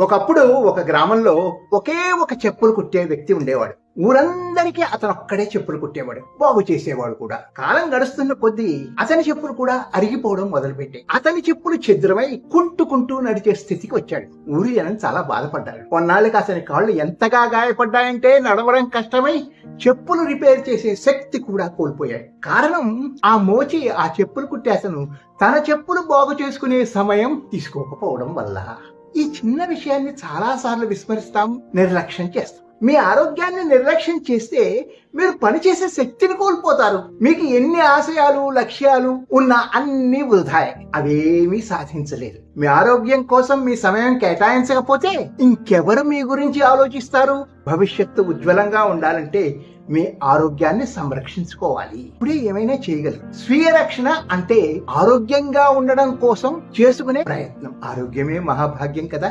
ఒకప్పుడు ఒక గ్రామంలో ఒకే ఒక చెప్పులు కుట్టే వ్యక్తి ఉండేవాడు. ఊరందరికీ అతను ఒక్కడే చెప్పులు కుట్టేవాడు, బాగు చేసేవాడు కూడా. కాలం గడుస్తున్న కొద్దీ అతని చెప్పులు కూడా అరిగిపోవడం మొదలుపెట్టాయి. అతని చెప్పులు ఛిద్రమై కుంటూ నడిచే స్థితికి వచ్చాడు. ఊరి జనం చాలా బాధపడ్డారు. కొన్నాళ్ళకి అతని కాళ్ళు ఎంతగా గాయపడ్డాయంటే నడవడం కష్టమై చెప్పులు రిపేర్ చేసే శక్తి కూడా కోల్పోయాడు. కారణం, ఆ మోచి ఆ చెప్పులు కుట్టే అతను తన చెప్పులు బాగు చేసుకునే సమయం తీసుకోకపోవడం వల్ల. ఈ చిన్న విషయాన్ని చాలా సార్లు విస్మరిస్తాం, నిర్లక్ష్యం చేస్తాం. మీ ఆరోగ్యాన్ని నిర్లక్ష్యం చేస్తే మీరు పనిచేసే శక్తిని కోల్పోతారు. మీకు ఎన్ని ఆశయాలు, లక్ష్యాలు ఉన్నా అన్ని వృధాయే, అవేమీ సాధించలేరు. మీ ఆరోగ్యం కోసం మీ సమయం కేటాయించకపోతే ఇంకెవరు మీ గురించి ఆలోచిస్తారు? భవిష్యత్తు ఉజ్వలంగా ఉండాలంటే మీ ఆరోగ్యాన్ని సంరక్షించుకోవాలి. ఇప్పుడే ఏమైనా చేయగలరు. స్వీయ రక్షణ అంటే ఆరోగ్యంగా ఉండడం కోసం చేసుకునే ప్రయత్నం. ఆరోగ్యమే మహాభాగ్యం కదా.